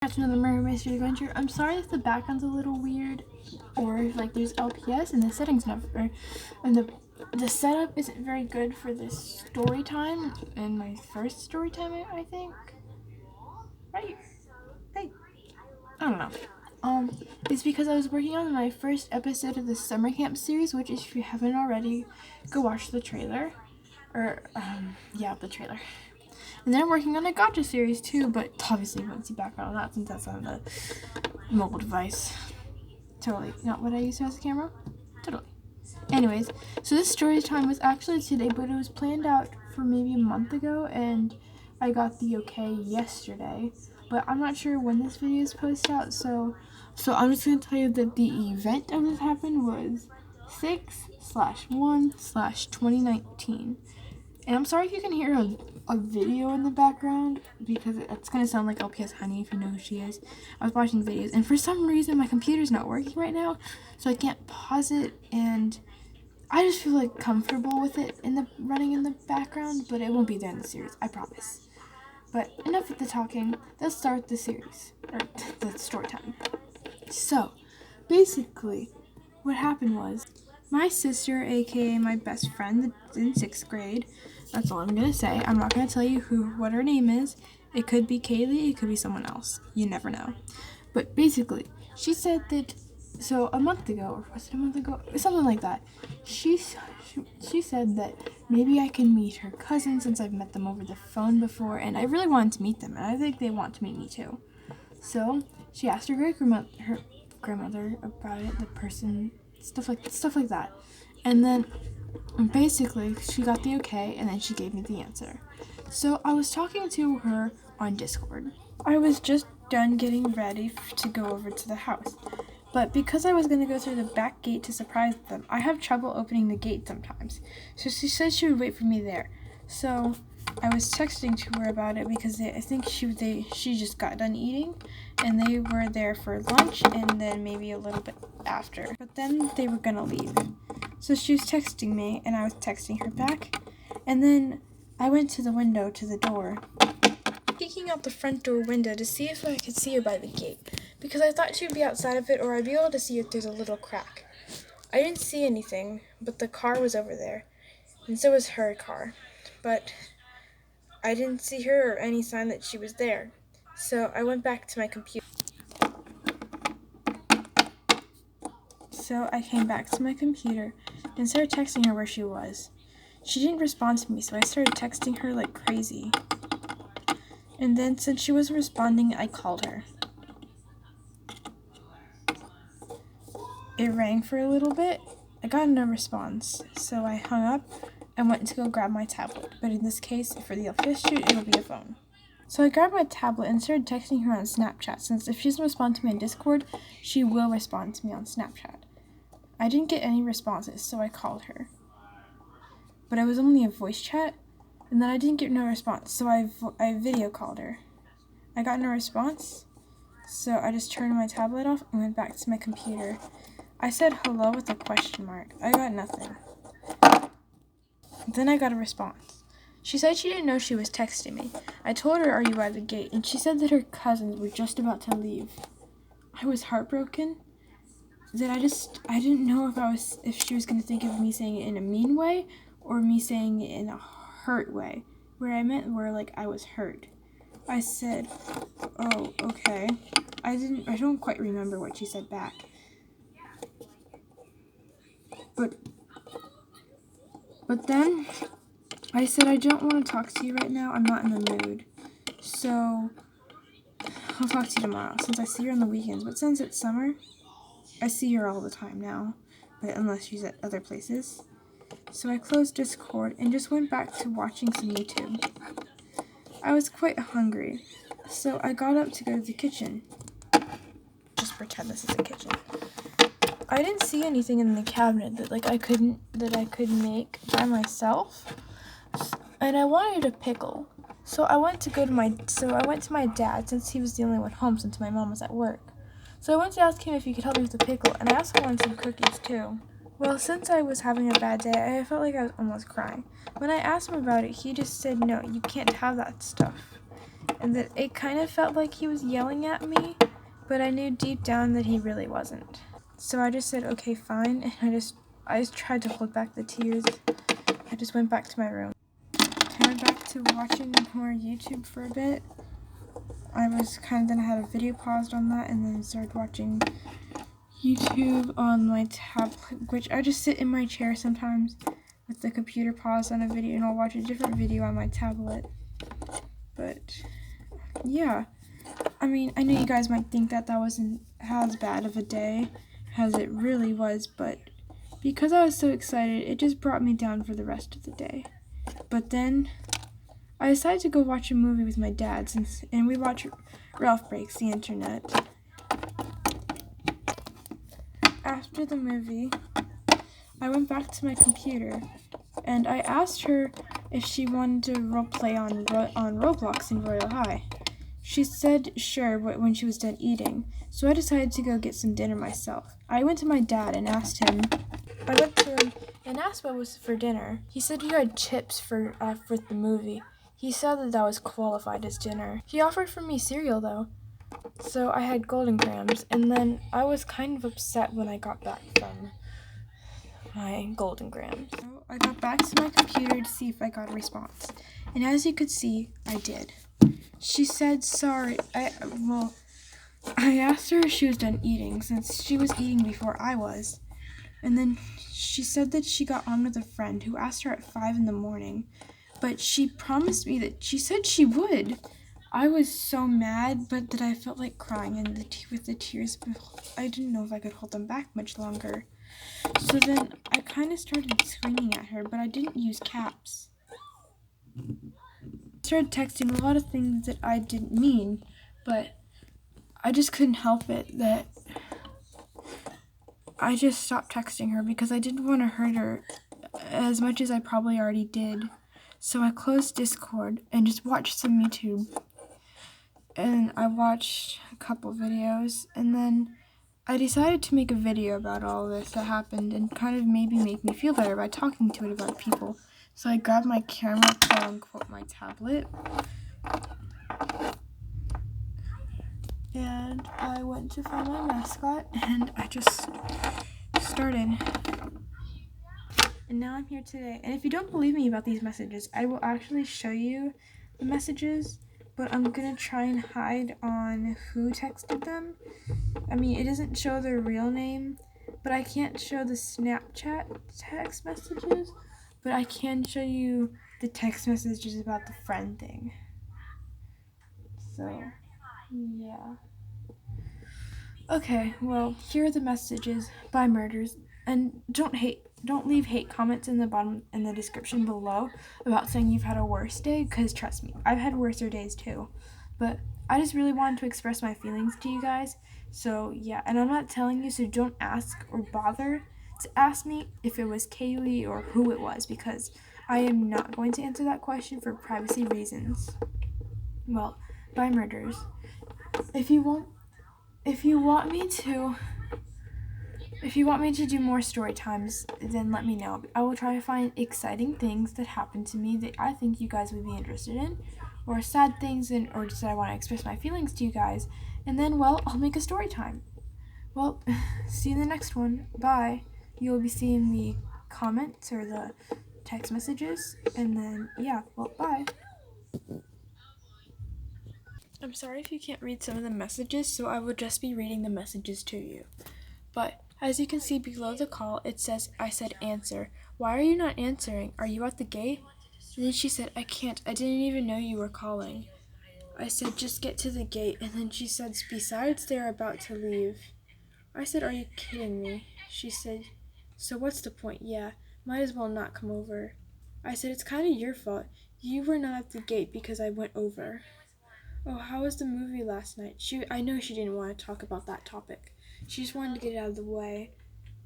That's another murder mystery adventure. I'm sorry if the background's a little weird, or if like there's LPS and the settings not, and the setup isn't very good for this story time and my first story time. I think, right? Hey, I don't know. It's because I was working on my first episode of the summer camp series, which if you haven't already, go watch the trailer, or yeah, the trailer. And then I'm working on a gotcha series too, but obviously you won't see background on that since that's on the mobile device. Totally not what I use as a camera. Totally. Anyways, so this story time was actually today, but it was planned out for maybe a month ago, and I got the okay yesterday. But I'm not sure when this video is posted out, so I'm just gonna tell you that the event of this happened was 6/1/2019. And I'm sorry if you can hear a video in the background, because it's going to sound like LPS Honey if you know who she is. I was watching videos, and for some reason my computer's not working right now, so I can't pause it, and I just feel like comfortable with it running in the background, but it won't be there in the series, I promise. But enough with the talking, let's start the series, or the story time. So, basically, what happened was, my sister, aka my best friend in 6th grade, that's all I'm going to say. I'm not going to tell you what her name is. It could be Kaylee, it could be someone else. You never know. But basically, she said that, so a month ago, or was it a month ago? Something like that. She said that maybe I can meet her cousin since I've met them over the phone before, and I really wanted to meet them, and I think they want to meet me too. So she asked her grandmother about it, the person, stuff like that, and then basically she got the okay, and then she gave me the answer. So I was talking to her on Discord. I was just done getting ready to go over to the house, but because I was going to go through the back gate to surprise them, I have trouble opening the gate sometimes. So she said she would wait for me there. So I was texting to her about it because I think she just got done eating, and they were there for lunch and then maybe a little bit after. But then they were gonna leave. So she was texting me, and I was texting her back, and then I went to the window, to the door, peeking out the front door window to see if I could see her by the gate, because I thought she would be outside of it, or I'd be able to see her through the little crack. I didn't see anything, but the car was over there, and so was her car, but I didn't see her or any sign that she was there. So I went back to my computer. So I came back to my computer and started texting her where she was. She didn't respond to me, so I started texting her like crazy. And then since she wasn't responding, I called her. It rang for a little bit. I got no response, so I hung up and went to go grab my tablet. But in this case, for the LPS shoot, it'll be a phone. So I grabbed my tablet and started texting her on Snapchat, since if she doesn't respond to me on Discord, she will respond to me on Snapchat. I didn't get any responses, so I called her. But it was only a voice chat, and then I didn't get no response, so I video called her. I got no response, so I just turned my tablet off and went back to my computer. I said hello with a question mark. I got nothing. Then I got a response. She said she didn't know she was texting me. I told her, "Are you by the gate?" And she said that her cousins were just about to leave. I was heartbroken. That I didn't know if she was going to think of me saying it in a mean way or me saying it in a hurt way, where like I was hurt. I said, "Oh, okay." I don't quite remember what she said back. But then I said, "I don't want to talk to you right now. I'm not in the mood. So I'll talk to you tomorrow, since I see her on the weekends. But since it's summer, I see her all the time now, but unless she's at other places." So I closed Discord and just went back to watching some YouTube. I was quite hungry, so I got up to go to the kitchen. Just pretend this is a kitchen. I didn't see anything in the cabinet that I could make by myself, and I wanted a pickle. So I went to my dad, since he was the only one home since my mom was at work. So I went to ask him if he could help me with the pickle, and I also wanted some cookies too. Well, since I was having a bad day, I felt like I was almost crying. When I asked him about it, he just said, "No, you can't have that stuff." and that it kind of felt like he was yelling at me, but I knew deep down that he really wasn't. So I just said, okay, fine, and I just tried to hold back the tears. I just went back to my room. I went back to watching more YouTube for a bit. Then I had a video paused on that, and then started watching YouTube on my tablet, which I just sit in my chair sometimes with the computer paused on a video, and I'll watch a different video on my tablet. But yeah, I mean, I know you guys might think that wasn't as bad of a day as it really was, but because I was so excited, it just brought me down for the rest of the day. But then I decided to go watch a movie with my dad, and we watched Ralph Breaks the Internet. After the movie, I went back to my computer, and I asked her if she wanted to roleplay on Roblox in Royal High. She said sure when she was done eating, so I decided to go get some dinner myself. I went to my dad and asked him what was for dinner. He said you had chips for the movie. He said that was qualified as dinner. He offered for me cereal though, so I had Golden Grahams, and then I was kind of upset when I got back from my Golden Grahams. So I got back to my computer to see if I got a response, and as you could see, I did. She said sorry. I asked her if she was done eating, since she was eating before I was. And then she said that she got on with a friend who asked her at 5 in the morning. But she promised me that she said she would. I was so mad, but that I felt like crying, and with the tears, I didn't know if I could hold them back much longer. So then I kind of started screaming at her, but I didn't use caps. I started texting a lot of things that I didn't mean, but I just couldn't help it that I just stopped texting her because I didn't want to hurt her as much as I probably already did. So I closed Discord and just watched some YouTube. And I watched a couple videos, and then I decided to make a video about all this that happened and kind of maybe make me feel better by talking to it about people. So I grabbed my camera, quote unquote, my tablet, and I went to find my mascot, and I just started. And now I'm here today. And if you don't believe me about these messages, I will actually show you the messages, but I'm gonna try and hide on who texted them. I mean, it doesn't show their real name, but I can't show the Snapchat text messages, but I can show you the text messages about the friend thing. So, yeah. Okay, well, here are the messages by Murders, and don't leave hate comments in the bottom in the description below about saying you've had a worse day, because trust me, I've had worser days too. But I just really wanted to express my feelings to you guys. So yeah, and I'm not telling you, so don't ask or bother to ask me if it was Kaylee or who it was, because I am not going to answer that question for privacy reasons. Well, by Murders. If you want me to do more story times, then let me know. I will try to find exciting things that happened to me that I think you guys would be interested in, or sad things, or just that I want to express my feelings to you guys, and then, well, I'll make a story time. Well, see you in the next one. Bye. You'll be seeing the comments or the text messages, and then, yeah, well, bye. I'm sorry if you can't read some of the messages, so I will just be reading the messages to you. But as you can see below the call, it says, I said answer. Why are you not answering? Are you at the gate? And then she said, I can't. I didn't even know you were calling. I said, just get to the gate. And then she said, besides, they're about to leave. I said, are you kidding me? She said, so what's the point? Yeah, might as well not come over. I said, it's kind of your fault. You were not at the gate because I went over. Oh, how was the movie last night? I know she didn't want to talk about that topic. She just wanted to get it out of the way,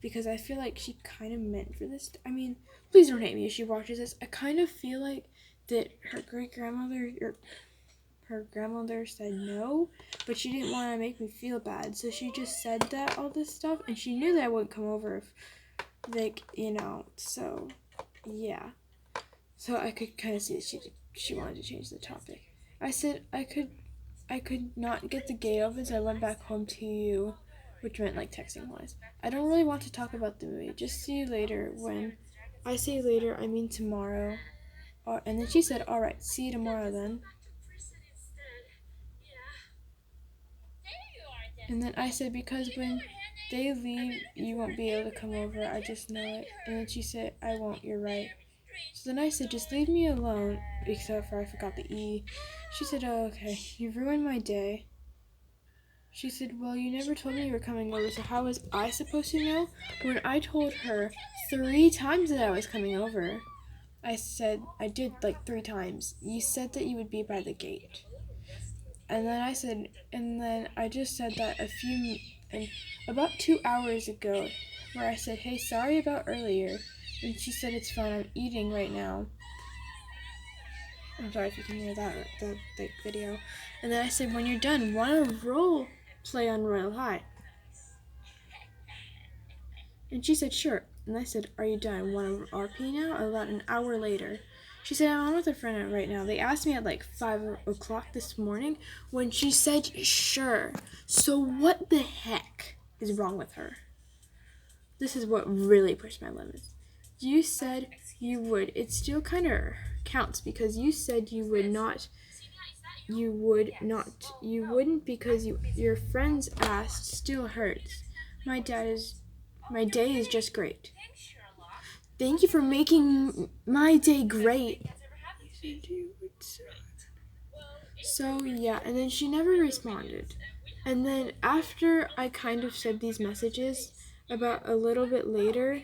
because I feel like she kind of meant for this. I mean, please don't hate me if she watches this. I kind of feel like that her grandmother said no, but she didn't want to make me feel bad, so she just said that all this stuff, and she knew that I wouldn't come over if, so, yeah. So I could kind of see that she wanted to change the topic. I said I could not get the gate open, so I went back home to you, which meant like texting wise. I don't really want to talk about the movie. Just see you later. When I say later, I mean tomorrow. And then she said, all right, see you tomorrow then. And then I said, because when they leave, you won't be able to come over. I just know it. And then she said, I won't, you're right. So then I said, just leave me alone, except for I forgot the E. She said, oh, okay, you ruined my day. She said, well, you never told me you were coming over, so how was I supposed to know when I told her 3 times that I was coming over? I said, I did like 3 times. You said that you would be by the gate. And then I just said that about 2 hours ago, where I said, hey, sorry about earlier. And she said, it's fine, I'm eating right now. I'm sorry if you can hear that, the video. And then I said, when you're done, wanna role play on Royal High? And she said, sure. And I said, are you done? Want to RP now? About an hour later. She said, I'm on with a friend right now. They asked me at like 5 o'clock this morning when she said, sure. So what the heck is wrong with her? This is what really pushed my limits. You said you would. It still kind of counts because you said you would not. You wouldn't because your friends asked still hurts. My day is just great. Thank you for making my day great. So yeah, and then she never responded. And then after I kind of said these messages, about a little bit later,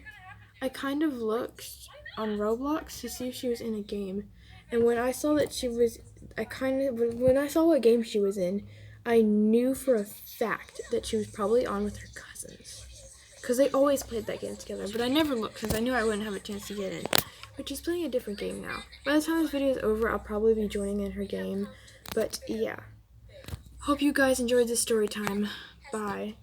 I kind of looked on Roblox to see if she was in a game. And when I saw that she was, when I saw what game she was in, I knew for a fact that she was probably on with her cousins. Because they always played that game together, but I never looked because I knew I wouldn't have a chance to get in. But she's playing a different game now. By the time this video is over, I'll probably be joining in her game. But yeah. Hope you guys enjoyed this story time. Bye.